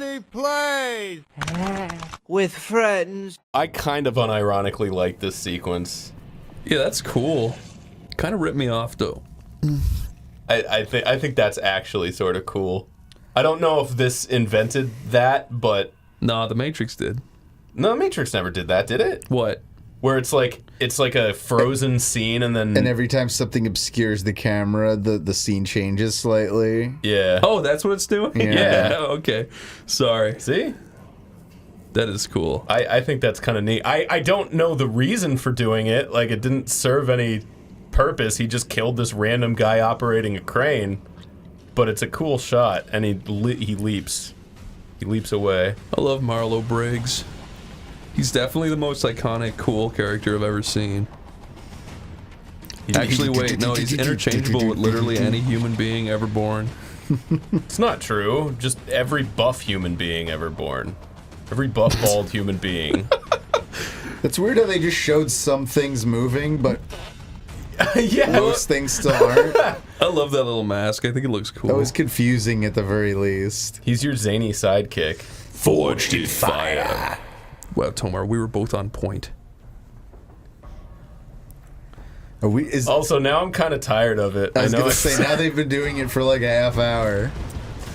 OneyPlays with friends. I kind of unironically like this sequence. Yeah, that's cool. Kind of ripped me off though. I think that's actually sort of cool. I don't know if this invented that, but Nah, the Matrix did. no, Matrix never did that, did it? What? Where it's like a frozen scene and then And every time something obscures the camera, the scene changes slightly. yeah. Oh, that's what it's doing? Yeah. Okay. Sorry. See? That is cool. I think that's kind of neat. I don't know the reason for doing it. Like, it didn't serve any purpose. He just killed this random guy operating a crane. But it's a cool shot, and he leaps. He leaps away. I love Marlow Briggs. He's definitely the most iconic, cool character I've ever seen. Actually, wait, no, he's interchangeable with literally any human being ever born. It's not true. Just every buff human being ever born. Every buff, bald human being. It's weird how they just showed some things moving, but Yeah. most things still aren't. I love that little mask. I think it looks cool. That was confusing at the very least. He's your zany sidekick. Forged in fire. Wow, Tomar, we were both on point. Are we? Is, Also, now I'm kind of tired of it. I was know gonna it's- say now they've been doing it for like a half hour.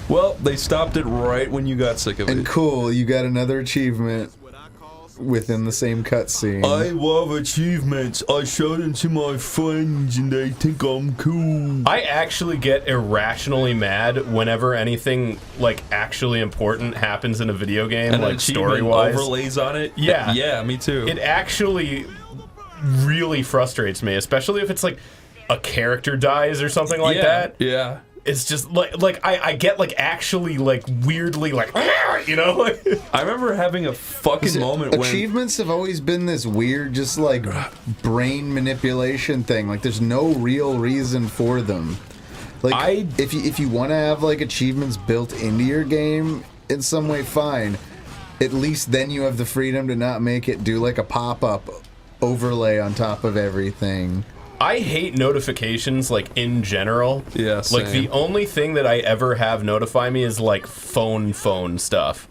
Well, they stopped it right when you got sick of And it. cool, you got another achievement within the same cutscene. I love achievements. I show them to my friends and they think I'm cool. I actually get irrationally mad whenever anything like actually important happens in a video game, And an like achievement story-wise. overlays on it. Yeah. Yeah, me too. It actually really frustrates me, especially if it's like a character dies or something like that. Yeah. It's just like I get like actually like weirdly like you know like I remember having a fucking moment when achievements have always been this weird, just like brain manipulation thing. Like there's no real reason for them. Like if you want to have like achievements built into your game in some way, fine. At least then you have the freedom to not make it do like a pop-up overlay on top of everything. I hate notifications, like, in general. Yeah, same. Like, the only thing that I ever have notify me is, like, phone stuff.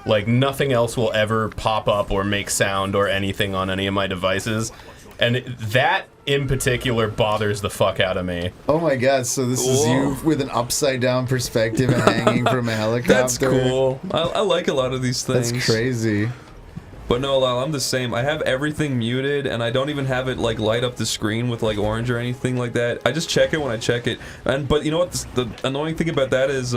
Like, nothing else will ever pop up or make sound or anything on any of my devices. And that, in particular, bothers the fuck out of me. Oh my god, so this is you with an upside-down perspective and hanging from a helicopter? That's cool. I like a lot of these things. That's crazy. But no, Lyle, I'm the same. I have everything muted, and I don't even have it like light up the screen with like orange or anything like that. I just check it when I check it. But you know what? The annoying thing about that is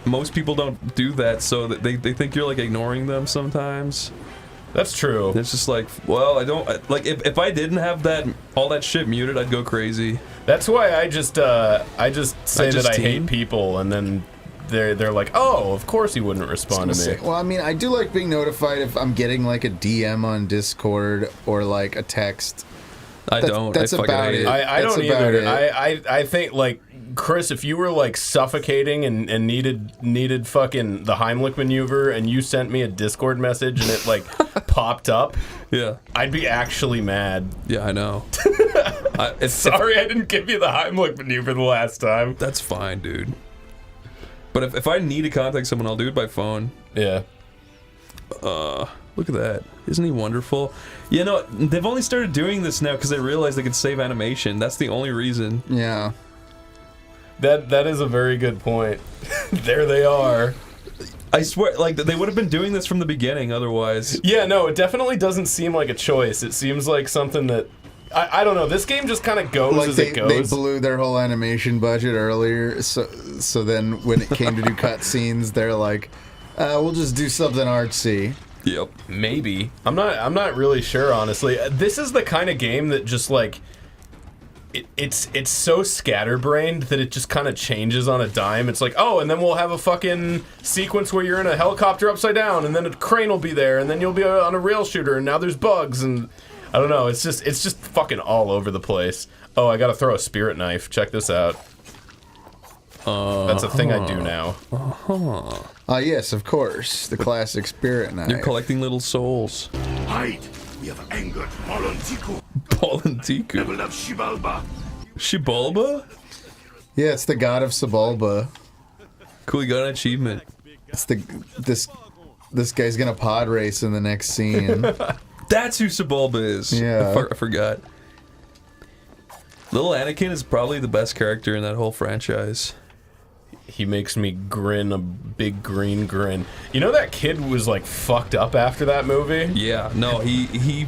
most people don't do that, so that they think you're like ignoring them sometimes. That's true. It's just like, well, I don't like if I didn't have that all that shit muted, I'd go crazy. That's why I just say that I hate people, and then they're like, oh, of course he wouldn't respond to me. Well, I mean, I do like being notified if I'm getting like a DM on Discord or like a text. I don't. That's about it. I That's don't about either. it. I think like Chris, if you were like suffocating and needed fucking the Heimlich maneuver, and you sent me a Discord message and it like popped up, Yeah. I'd be actually mad. Yeah, I know. Sorry, I didn't give you the Heimlich maneuver the last time. That's fine, dude. But if I need to contact someone, I'll do it by phone. Yeah. Look at that. Isn't he wonderful? You know, they've only started doing this now because they realized they could save animation. That's the only reason. Yeah. That is a very good point. There they are. I swear, like, they would have been doing this from the beginning otherwise. Yeah, no, it definitely doesn't seem like a choice. It seems like something that... I don't know, this game just kind of goes Like as they it goes. blew their whole animation budget earlier, so then when it came to do cutscenes, they're like, we'll just do something artsy. Yep. Maybe. I'm not really sure, honestly. This is the kind of game that just like it's so scatterbrained that it just kind of changes on a dime. It's like, oh, and then we'll have a fucking sequence where you're in a helicopter upside down, and then a crane will be there, and then you'll be on a rail shooter, and now there's bugs, and I don't know. It's just fucking all over the place. Oh, I gotta throw a spirit knife. Check this out. That's a thing I do now. Yes, of course. The classic spirit knife. You're collecting little souls. Hide! We have angered Polantiku. Polantiku. Level of Shibalba. Shibalba? Yeah, it's the god of Sebulba. Cool, you got an achievement. It's this guy's gonna pod race in the next scene. That's who Sebulba is. Yeah. I forgot. Little Anakin is probably the best character in that whole franchise. He makes me grin a big green grin. You know that kid was like fucked up after that movie? Yeah, no, he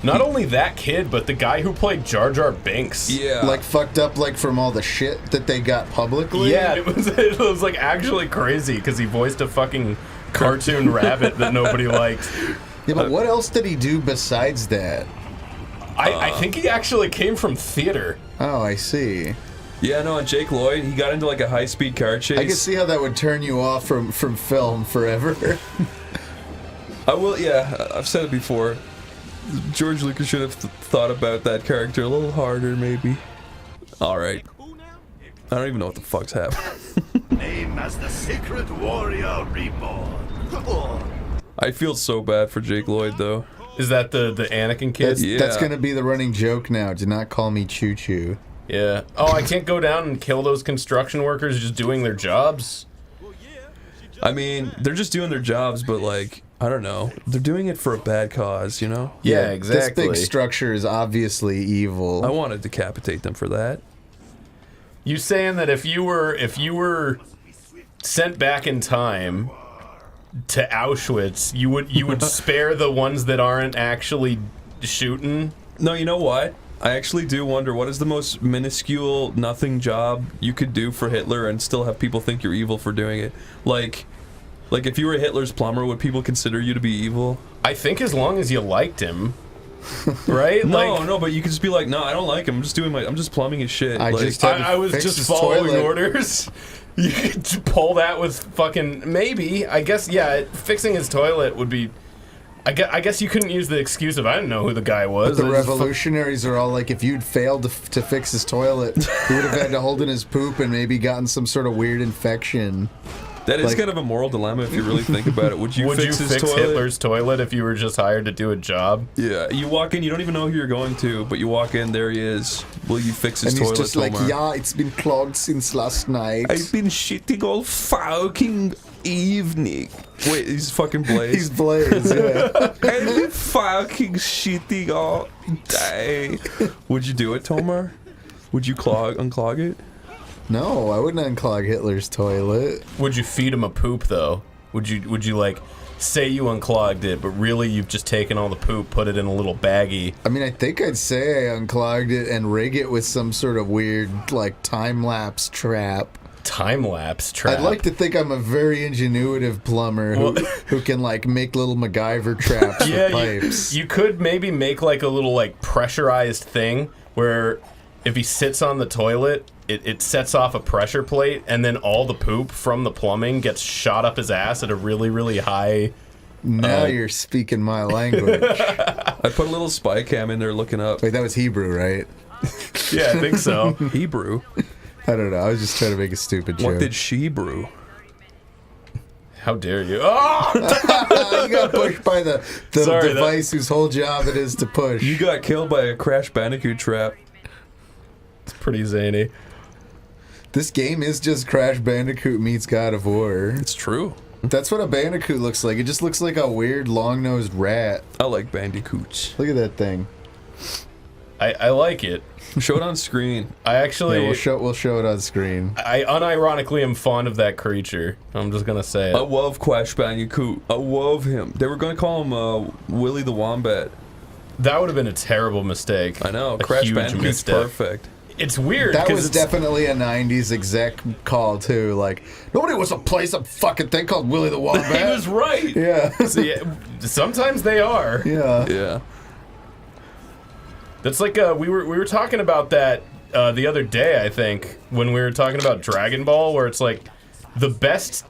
Not only that kid, but the guy who played Jar Jar Binks. yeah. Like fucked up like from all the shit that they got publicly. Yeah, it was like actually crazy because he voiced a fucking cartoon rabbit that nobody liked. Yeah, but what else did he do besides that? I think he actually came from theater. Oh, I see. Yeah, no, and Jake Lloyd, he got into like a high-speed car chase. I can see how that would turn you off from film forever. Yeah, I've said it before. George Lucas should have thought about that character a little harder, maybe. Alright. I don't even know what the fuck's happening. Name as the Sacred Warrior Reborn. I feel so bad for Jake Lloyd, though. Is that the Anakin kid? Yeah. That's gonna be the running joke now. Do not call me Choo Choo. Yeah. Oh, I can't go down and kill those construction workers just doing their jobs? I mean, they're just doing their jobs, but like, I don't know. They're doing it for a bad cause, you know? Yeah, exactly. This big structure is obviously evil. I want to decapitate them for that. You saying that if you were sent back in time to Auschwitz, you would spare the ones that aren't actually shooting? No, you know what? I actually do wonder what is the most minuscule, nothing job you could do for Hitler and still have people think you're evil for doing it. Like if you were Hitler's plumber, would people consider you to be evil? I think as long as you liked him, right? No, but you could just be like, no, I don't like him. I'm just plumbing his shit. I like, just had to I was fix just his following toilet. orders. You could pull that with fucking maybe. I guess fixing his toilet would be. I guess you couldn't use the excuse of I didn't know who the guy was. But the I just revolutionaries are all like, if you'd failed to fix his toilet, he would have had to hold in his poop and maybe gotten some sort of weird infection. that is like- kind of a moral dilemma if you really think about it. Would you Would fix you his fix toilet? Hitler's toilet if you were just hired to do a job? Yeah, you walk in, you don't even know who you're going to, but you walk in, there he is. Will you fix his And he's toilet, just like, Tomer? yeah, it's been clogged since last night. I've been shitting all fucking evening. Wait, he's fucking Blaze. He's Blaze, yeah. I've been fucking shitting all day. Would you do it, Tomar? Would you unclog it? No, I wouldn't unclog Hitler's toilet. Would you feed him a poop though? Would you like say you unclogged it, but really you've just taken all the poop, put it in a little baggie? I mean, I think I'd say I unclogged it and rig it with some sort of weird, like, time-lapse trap. Time-lapse trap. I'd like to think I'm a very ingenuitive plumber who can, like, make little MacGyver traps with pipes. you could maybe make like a little like pressurized thing where if he sits on the toilet, it sets off a pressure plate, and then all the poop from the plumbing gets shot up his ass at a really, really high. Now you're speaking my language. I put a little spy cam in there looking up. Wait, that was Hebrew, right? Yeah, I think so. Hebrew? I don't know. I was just trying to make a stupid joke. What did she brew? How dare you? Oh! You got pushed by the Sorry, device whose whole job it is to push. You got killed by a Crash Bandicoot trap. It's pretty zany. This game is just Crash Bandicoot meets God of War. It's true. That's what a Bandicoot looks like. It just looks like a weird long-nosed rat. I like Bandicoots. Look at that thing. I like it. Show it on screen. I actually, Yeah, we'll show it on screen. I unironically am fond of that creature. I'm just gonna say I it. love Crash Bandicoot. I love him. They were going to call him Willy the Wombat. That would have been a terrible mistake. I know. A Crash huge Bandicoot's misstep. perfect. It's weird That because was definitely a 90s exec call, too. Like, nobody wants to play some fucking thing called Willy the Wombat. he was right. Yeah. See, sometimes they are. Yeah. Yeah. That's like we were talking about that the other day, I think, when we were talking about Dragon Ball, where it's like the best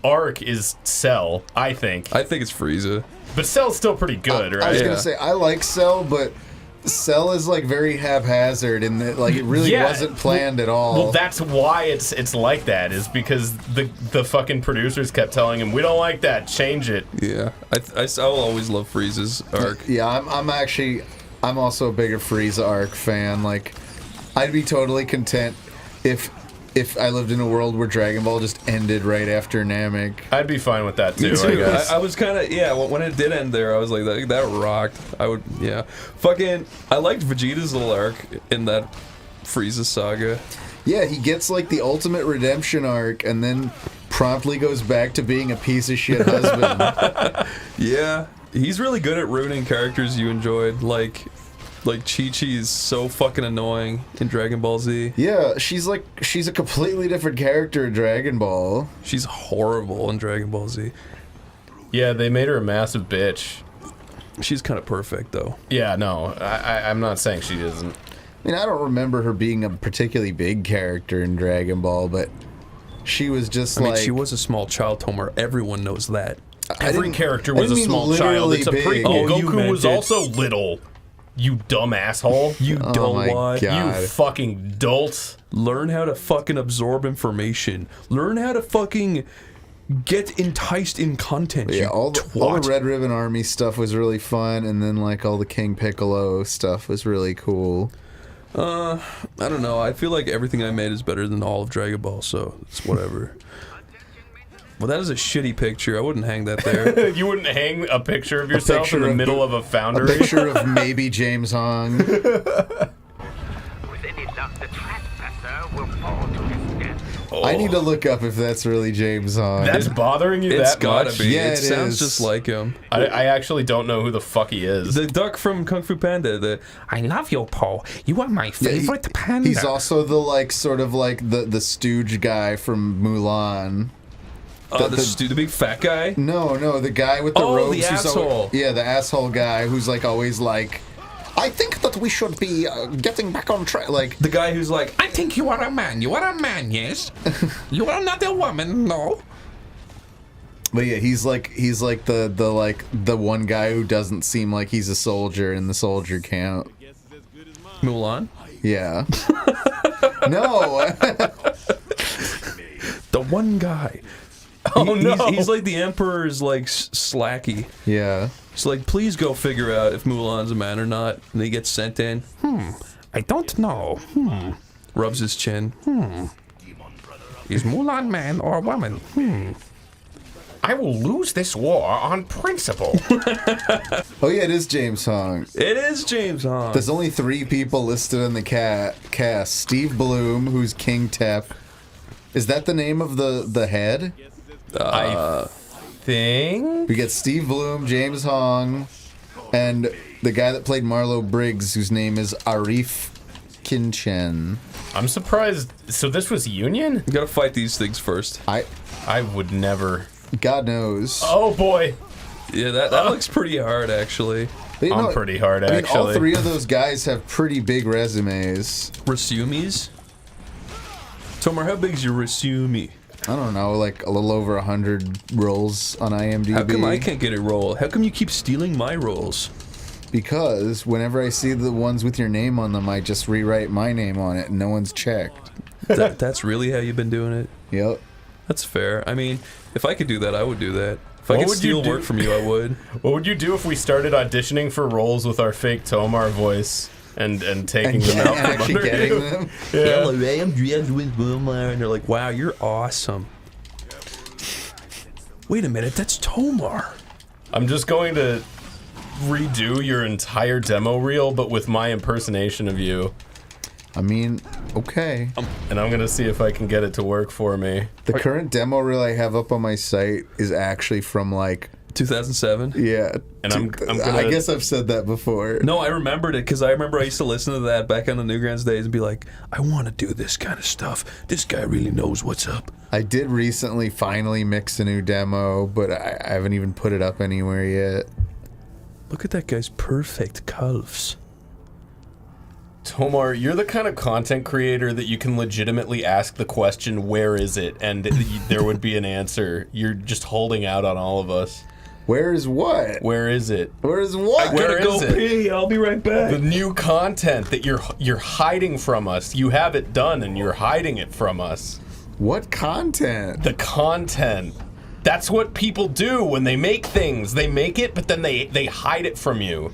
arc is Cell, I think. I think it's Frieza. But Cell's still pretty good, I right? was Yeah. gonna say I like Cell, but Cell is like very haphazard, and like it really Yeah, wasn't planned at all. Well, that's why it's like that, is because the fucking producers kept telling him, we don't like that, change it. Yeah. I'll always love Frieza's arc. Yeah, I'm also a bigger Frieza arc fan. Like, I'd be totally content if if I lived in a world where Dragon Ball just ended right after Namek. I'd be fine with that too. Me too. I guess. I was kind of, yeah, when it did end there, I was like, that rocked. I would, yeah. Fucking, I liked Vegeta's little arc in that Frieza saga. Yeah, he gets like the ultimate redemption arc and then promptly goes back to being a piece of shit husband. Yeah, he's really good at ruining characters you enjoyed, like Chi-Chi is so fucking annoying in Dragon Ball Z. Yeah, she's a completely different character in Dragon Ball. She's horrible in Dragon Ball Z. Yeah, they made her a massive bitch. She's kind of perfect, though. Yeah, no, I'm not saying she isn't. I mean, I don't remember her being a particularly big character in Dragon Ball, but she was just I mean, she was a small child, Tomer. Everyone knows that. Every character was a small child. It's a big. prequel. Oh, you Goku meant was it. also little. You dumb asshole. You Oh don't my want. God. You fucking dolt. Learn how to fucking absorb information. Learn how to fucking get enticed in content. Yeah, you all twat. the Red Ribbon Army stuff was really fun, and then like all the King Piccolo stuff was really cool. I don't know. I feel like everything I made is better than all of Dragon Ball, so it's whatever. Well, that is a shitty picture. I wouldn't hang that there. You wouldn't hang a picture of yourself picture in the of middle of a A foundry? picture of maybe James Hong. With any luck, the trespasser will fall to his death. I need to look up if that's really James Hong. That's bothering you It's that gotta much? be. Yeah, it it sounds is. just like him. I actually don't know who the fuck he is. The duck from Kung Fu Panda. I love you, Paul. You are my favorite panda. He's also the like sort of like the stooge guy from Mulan. The big fat guy. No, the guy with the Oh, robes. the who's asshole. Yeah, the asshole guy who's like always like, I think that we should be getting back on track. Like The guy who's like, I think you are a man. You are a man, yes. You are not a woman, no. But yeah, he's like the one guy who doesn't seem like he's a soldier in the soldier camp. Mulan. Yeah. No. The one guy. Oh, no. He's like the Emperor's like slacky. Yeah. He's like, please go figure out if Mulan's a man or not. And he gets sent in. I don't know. Rubs his chin. Is Mulan man or woman? I will lose this war on principle. Oh yeah, it is James Hong. It is James Hong. There's only 3 people listed in the cast. Steve Bloom, who's King Tep. Is that the name of the head? I think. We get Steve Bloom, James Hong, and the guy that played Marlow Briggs, whose name is Arif Kinchen. I'm surprised. So this was Union? You gotta fight these things first. I would never. God knows. Oh boy. Yeah, that looks pretty hard, actually. But, you I'm know, pretty hard, I mean, all actually. 3 of those guys have pretty big resumes. Resumes? Tomar, how big's your resume? I don't know, like a little over 100 roles on IMDb. How come I can't get a roll? How come you keep stealing my rolls? Because whenever I see the ones with your name on them, I just rewrite my name on it and no one's checked. That's really how you've been doing it? Yep. That's fair. I mean, if I could do that, I would do that. If I What could would you steal do? work from you, I would. What would you do if we started auditioning for roles with our fake Tomar voice and taking them out from actually under getting you? them. Yeah. I'm James with Boomer, and they're like, wow, you're awesome. Wait a minute, that's Tomar. I'm just going to redo your entire demo reel, but with my impersonation of you. I mean, okay. And I'm going to see if I can get it to work for me. The current demo reel I have up on my site is actually from like, 2007? yeah. And I'm gonna- I guess I've said that before. No, I remembered it because I remember I used to listen to that back on the Newgrounds days and be like, I want to do this kind of stuff. This guy really knows what's up. I did recently finally mix a new demo, but I haven't even put it up anywhere yet. Look at that guy's perfect calves. Tomar, you're the kind of content creator that you can legitimately ask the question, where is it? And there would be an answer. You're just holding out on all of us. Where is what? Where is it? Where is what? Where is it? pee. I'll be right back. The new content that you're hiding from us. You have it done and you're hiding it from us. What content? The content. That's what people do when they make things. They make it, but then they hide it from you.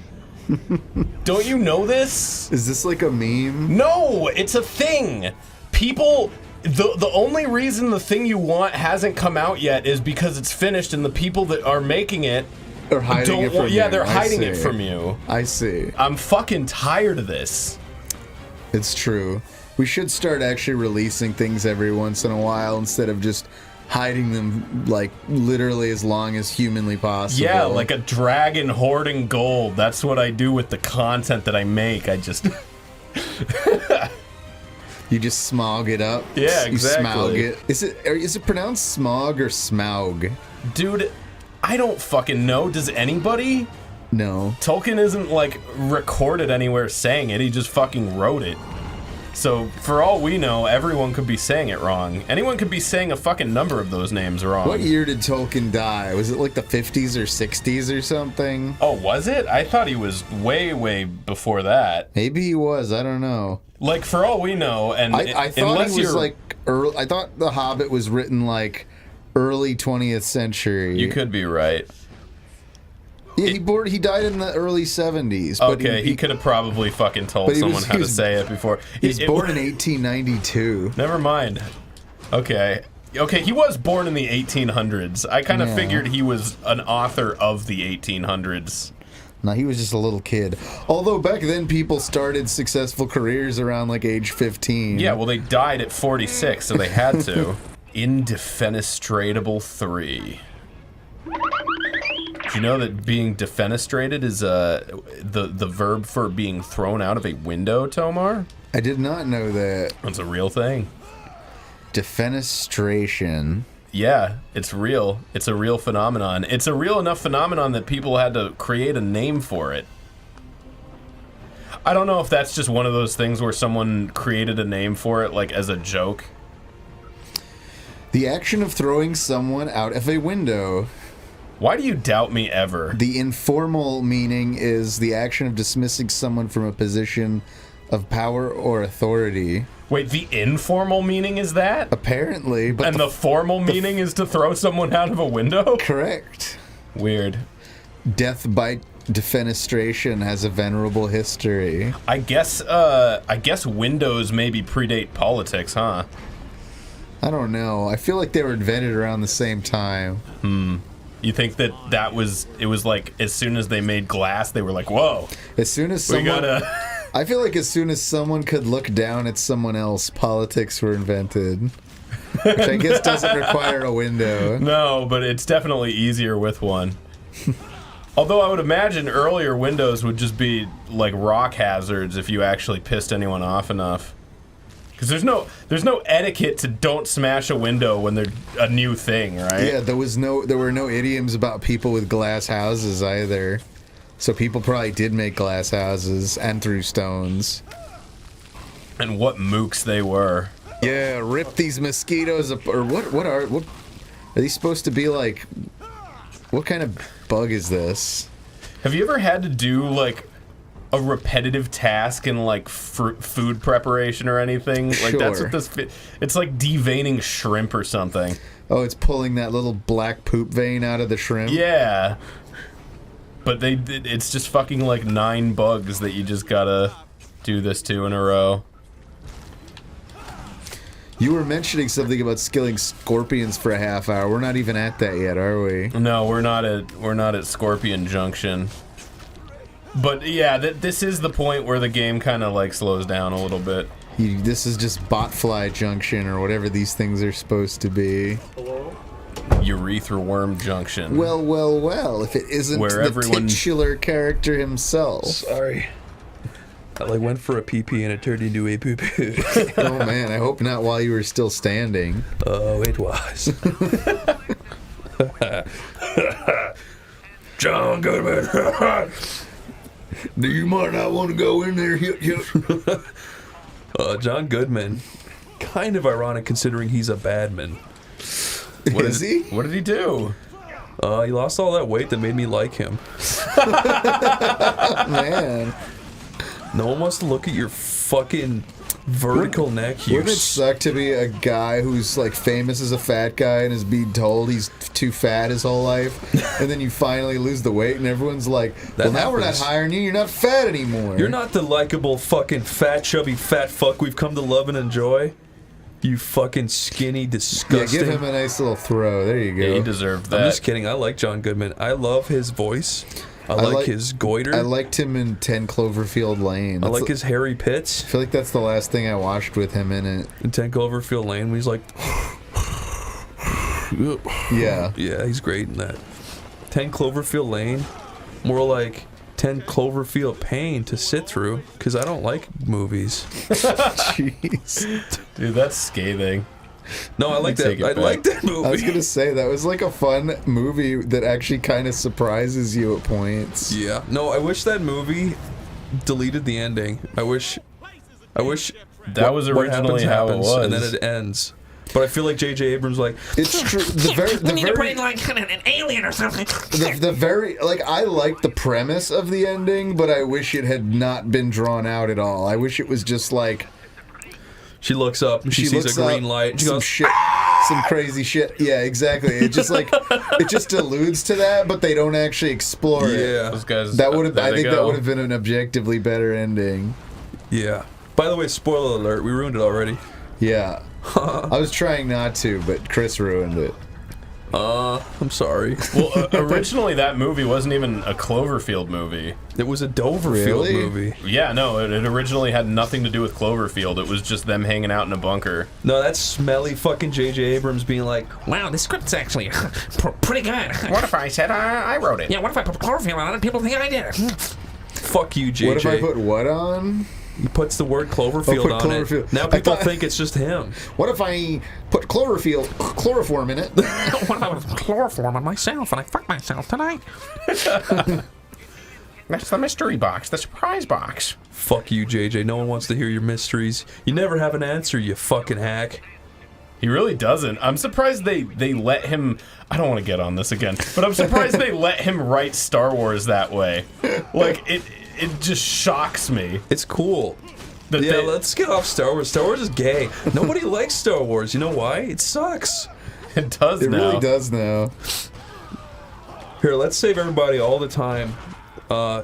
Don't you know this? Is this like a meme? No, it's a thing. People The only reason the thing you want hasn't come out yet is because it's finished and the people that are making it Or hiding it from you. Yeah, they're I hiding see. it from you. I see. I'm fucking tired of this. It's true. We should start actually releasing things every once in a while instead of just hiding them, like, literally as long as humanly possible. Yeah, like a dragon hoarding gold. That's what I do with the content that I make. I just... You just smog it up. Yeah, You exactly. smaug it. Is it pronounced smog or smaug? Dude, I don't fucking know. Does anybody? No. Tolkien isn't, like, recorded anywhere saying it. He just fucking wrote it. So, for all we know, everyone could be saying it wrong. Anyone could be saying a fucking number of those names wrong. What year did Tolkien die? Was it like the 50s or 60s or something? Oh, was it? I thought he was way, way before that. Maybe he was. I don't know. Like, for all we know, and I thought unless he was you're... like early. I thought The Hobbit was written like early 20th century. You could be right. Yeah, he died in the early 70s. But Okay, he could have probably fucking told but he someone was- how he to was- say it before. He was born in 1892. Never mind. Okay. Okay, he was born in the 1800s. I kind of Yeah. figured he was an author of the 1800s. No, he was just a little kid. Although back then people started successful careers around like age 15. Yeah, well, they died at 46, so they had to. Indefenestratable 3. Do you know that being defenestrated is the verb for being thrown out of a window, Tomar? I did not know that. That's a real thing. Defenestration. Yeah, it's real. It's a real phenomenon. It's a real enough phenomenon that people had to create a name for it. I don't know if that's just one of those things where someone created a name for it, like, as a joke. The action of throwing someone out of a window. Why do you doubt me ever? The informal meaning is the action of dismissing someone from a position of power or authority. Wait, the informal meaning is that? Apparently, but And the formal meaning is to throw someone out of a window? correct. Weird. Death by defenestration has a venerable history. I guess windows maybe predate politics, huh? I don't know. I feel like they were invented around the same time. You think it was like, as soon as they made glass, they were like, whoa, As soon as we someone, gotta... I feel like as soon as someone could look down at someone else, politics were invented. Which I guess doesn't require a window. No, but it's definitely easier with one. Although I would imagine earlier windows would just be like rock hazards if you actually pissed anyone off enough. Because there's no etiquette to don't smash a window when they're a new thing, right? Yeah, there were no idioms about people with glass houses either. So people probably did make glass houses and threw stones. And what mooks they were. Yeah, rip these mosquitoes up, or what are these supposed to be like? What kind of bug is this? Have you ever had to do like a repetitive task in like food preparation or anything? Like that's Sure. what it's like deveining shrimp or something. Oh, it's pulling that little black poop vein out of the shrimp? Yeah. But it's just fucking like 9 bugs that you just gotta do this to in a row. You were mentioning something about skilling scorpions for a half hour. We're not even at that yet, are we? No, we're not at Scorpion Junction. But yeah, this is the point where the game kind of like slows down a little bit. This is just Botfly Junction or whatever these things are supposed to be. Urethra Worm Junction. Well, if it isn't Where the everyone- titular character himself. Sorry. I like went for a pee-pee and it turned into a poo-poo. Oh man, I hope not while you were still standing. Oh, it was. John Goodman. Do you might not want to go in there? John Goodman. Kind of ironic considering he's a badman. Is he? What did he do? He lost all that weight that made me like him. Man. No one wants to look at your fucking vertical neck, you Wouldn't it suck to be a guy who's like famous as a fat guy and is being told he's too fat his whole life, and then you finally lose the weight and everyone's like, well, now we're not happens. hiring you, you're not fat anymore. You're not the likable fucking fat chubby fat fuck we've come to love and enjoy. You fucking skinny, disgusting. Yeah, give him a nice little throw. There you go. Yeah, he deserved that. I'm just kidding. I like John Goodman. I love his voice. I like his goiter. I liked him in 10 Cloverfield Lane. I like his hairy pits. I feel like that's the last thing I watched with him in it. In 10 Cloverfield Lane, when he's like... Yeah. Yeah, he's great in that. 10 Cloverfield Lane, more like 10 Cloverfield Pain to sit through, because I don't like movies. Jeez. Dude, that's scathing. No, I like that. I like that movie. I was gonna say that was like a fun movie that actually kind of surprises you at points. Yeah. No, I wish that movie deleted the ending. I wish that was originally how it was, and then it ends. But I feel like J.J. Abrams like It's true. We need to put in like an alien or something. The very like I like the premise of the ending, but I wish it had not been drawn out at all. I wish it was just like she looks up and she sees a green light. And she goes, some crazy shit. Yeah, exactly. It just like it just alludes to that, but they don't actually explore it. Yeah, those guys. That would have. I think that go. would have been an objectively better ending. Yeah. By the way, spoiler alert, we ruined it already. Yeah. I was trying not to, but Chris ruined it. I'm sorry. Well, originally that movie wasn't even a Cloverfield movie. It was a Doverfield Really? movie. Yeah, no, it originally had nothing to do with Cloverfield. It was just them hanging out in a bunker. No, that's smelly fucking J.J. Abrams being like, Wow, this script's actually pretty good. What if I said I wrote it? Yeah, what if I put Cloverfield on it and people think I did it? fuck you, J.J. What if I put what on? He puts the word Cloverfield put on Cloverfield. it. Now I people thought- think it's just him. What if I put chloroform in it? What if I put chloroform on myself and I fuck myself tonight? That's the mystery box, the surprise box. Fuck you, JJ. No one wants to hear your mysteries. You never have an answer, you fucking hack. He really doesn't. I'm surprised they let him... I don't want to get on this again, but I'm surprised they let him write Star Wars that way. Like, it just shocks me. It's cool. That Yeah, they- let's get off Star Wars. Star Wars is gay. Nobody likes Star Wars. You know why? It sucks. It does It now. really does now. Here, let's save everybody all the time.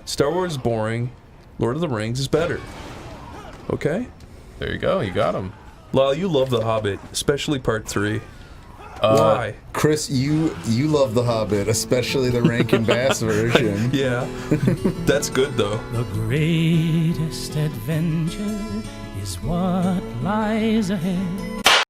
Star Wars is boring. Lord of the Rings is better. Okay? There you go. You got him. Lyle, you love The Hobbit, especially Part 3. Why? Chris, you love The Hobbit, especially the Rankin Bass version. Yeah. That's good, though. The greatest adventure is what lies ahead.